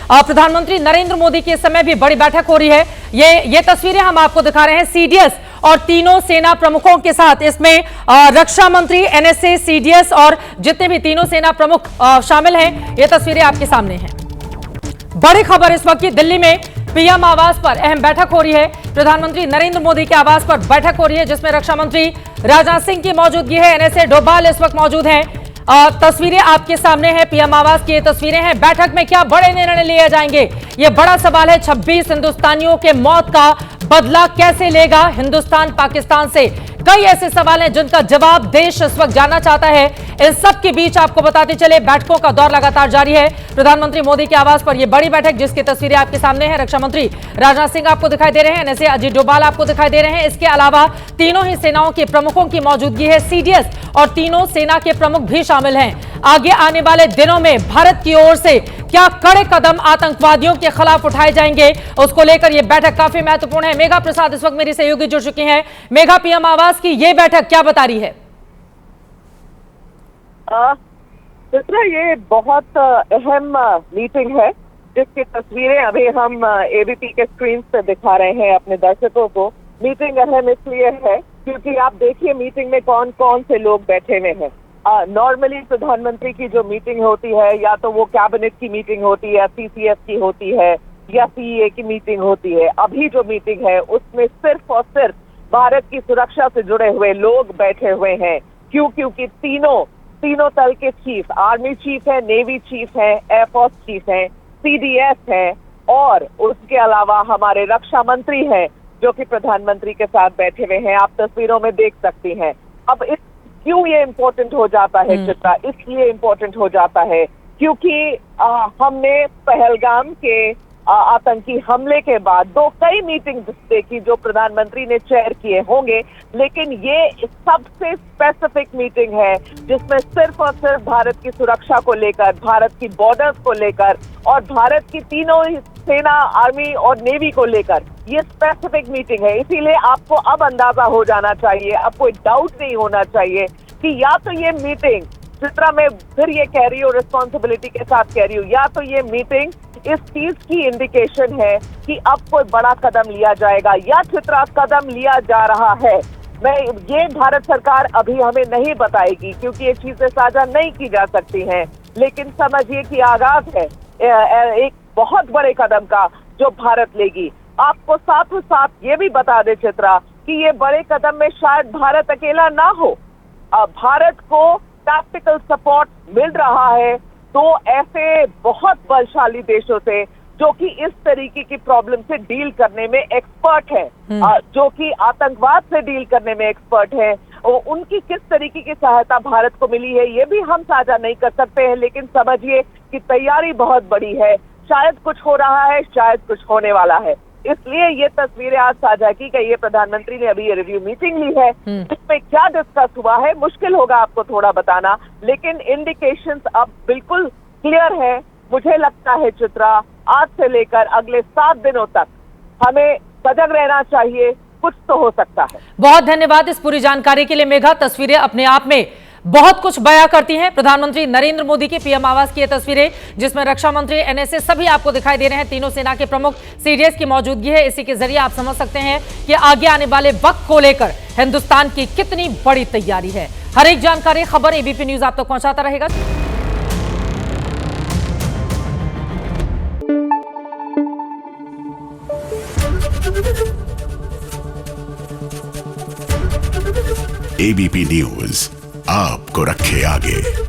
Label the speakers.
Speaker 1: प्रधानमंत्री नरेंद्र मोदी की इस समय भी बड़ी बैठक हो रही है। ये तस्वीरें हम आपको दिखा रहे हैं सीडीएस और तीनों सेना प्रमुखों के साथ। इसमें रक्षा मंत्री, एनएसए, सीडीएस और जितने भी तीनों सेना प्रमुख शामिल हैं। ये तस्वीरें आपके सामने हैं। बड़ी खबर इस वक्त की, दिल्ली में पीएम आवास पर अहम बैठक हो रही है। प्रधानमंत्री नरेंद्र मोदी के आवास पर बैठक हो रही है, जिसमें रक्षा मंत्री राजनाथ सिंह की मौजूदगी है। एनएसए डोभाल इस वक्त मौजूद हैं। तस्वीरें आपके सामने हैं, पीएम आवास की ये तस्वीरें हैं। बैठक में क्या बड़े निर्णय लिए जाएंगे, ये बड़ा सवाल है। 26 हिंदुस्तानियों के मौत का बदला कैसे लेगा हिंदुस्तान पाकिस्तान से, कई ऐसे सवाल हैं जिनका जवाब देश इस वक्त जानना चाहता है। इन सब के बीच आपको बताते चले, बैठकों का दौर लगातार जारी है। प्रधानमंत्री मोदी के आवास पर यह बड़ी बैठक, जिसकी तस्वीरें आपके सामने हैं। रक्षा मंत्री राजनाथ सिंह आपको दिखाई दे रहे हैं, एनएसए अजीत डोभाल आपको दिखाई दे रहे हैं। इसके अलावा तीनों ही सेनाओं के प्रमुखों की मौजूदगी है। सीडीएस और तीनों सेना के प्रमुख भी शामिल हैं। आगे आने वाले दिनों में भारत की ओर से क्या कड़े कदम आतंकवादियों के खिलाफ उठाए जाएंगे, उसको लेकर यह बैठक काफी महत्वपूर्ण है। मेघा प्रसाद इस वक्त मेरी सहयोगी जुड़ चुकी हैं। मेघा, पीएम आवास की यह बैठक क्या बता रही है?
Speaker 2: चित्रा, ये बहुत अहम मीटिंग है, जिसकी तस्वीरें अभी हम एबीपी के स्क्रीन पे दिखा रहे हैं अपने दर्शकों को। मीटिंग अहम इसलिए है क्योंकि आप देखिए मीटिंग में कौन कौन से लोग बैठे हुए हैं। नॉर्मली प्रधानमंत्री की जो मीटिंग होती है, या तो वो कैबिनेट की मीटिंग होती है, सीसीएस की होती है, या सीए की मीटिंग होती है। अभी जो मीटिंग है उसमें सिर्फ और सिर्फ भारत की सुरक्षा से जुड़े हुए लोग बैठे हुए हैं। क्यों? क्योंकि तीनों तल के चीफ, आर्मी चीफ है, नेवी चीफ है, एयरफोर्स चीफ है, सीडीएस है, और उसके अलावा हमारे रक्षा मंत्री हैं जो कि प्रधानमंत्री के साथ बैठे हुए हैं। आप तस्वीरों में देख सकती हैं। अब क्यों ये इम्पोर्टेंट हो जाता है चित्रा? इसलिए इम्पोर्टेंट हो जाता है क्योंकि हमने पहलगाम के आतंकी हमले के बाद कई मीटिंग्स देखी जो प्रधानमंत्री ने चेयर किए होंगे, लेकिन ये सबसे स्पेसिफिक मीटिंग है जिसमें सिर्फ और सिर्फ भारत की सुरक्षा को लेकर, भारत की बॉर्डर्स को लेकर और भारत की तीनों सेना, आर्मी और नेवी को लेकर ये स्पेसिफिक मीटिंग है। इसीलिए आपको अब अंदाजा हो जाना चाहिए, अब कोई डाउट नहीं होना चाहिए कि या तो ये मीटिंग, चित्रा मैं फिर ये कह रही हूँ, रिस्पॉन्सिबिलिटी के साथ कह रही हूँ, या तो ये मीटिंग इस चीज की इंडिकेशन है कि अब कोई बड़ा कदम लिया जाएगा, या चित्रा कदम लिया जा रहा है। ये भारत सरकार अभी हमें नहीं बताएगी क्योंकि ये चीजें साझा नहीं की जा सकती हैं, लेकिन समझिए कि आगाज है एक बहुत बड़े कदम का जो भारत लेगी। आपको साथ साथ ये भी बता दे चित्रा कि ये बड़े कदम में शायद भारत अकेला ना हो। भारत को टैक्टिकल सपोर्ट मिल रहा है तो ऐसे बहुत बलशाली देशों से जो कि इस तरीके की प्रॉब्लम से डील करने में एक्सपर्ट है, जो कि आतंकवाद से डील करने में एक्सपर्ट है, उनकी किस तरीके की सहायता भारत को मिली है ये भी हम साझा नहीं कर सकते हैं, लेकिन समझिए कि तैयारी बहुत बड़ी है। शायद कुछ हो रहा है, शायद कुछ होने वाला है। इसलिए ये तस्वीरें आज साझा की गई है। प्रधानमंत्री ने अभी ये रिव्यू मीटिंग ली है, इसमें क्या डिस्कस हुआ है मुश्किल होगा आपको थोड़ा बताना, लेकिन इंडिकेशंस अब बिल्कुल क्लियर है। मुझे लगता है चित्रा, आज से लेकर अगले 7 दिनों तक हमें सजग रहना चाहिए, कुछ तो हो सकता है।
Speaker 1: बहुत धन्यवाद इस पूरी जानकारी के लिए मेघा। तस्वीरें अपने आप में बहुत कुछ बयां करती हैं। प्रधानमंत्री नरेंद्र मोदी की पीएम आवास की ये तस्वीरें, जिसमें रक्षा मंत्री, एनएसए सभी आपको दिखाई दे रहे हैं। तीनों सेना के प्रमुख, सीडीएस की मौजूदगी है। इसी के जरिए आप समझ सकते हैं कि आगे आने वाले वक्त को लेकर हिंदुस्तान की कितनी बड़ी तैयारी है। हर एक जानकारी, खबर एबीपी न्यूज आप तक पहुंचाता रहेगा।
Speaker 3: एबीपी न्यूज आपको रखे आगे।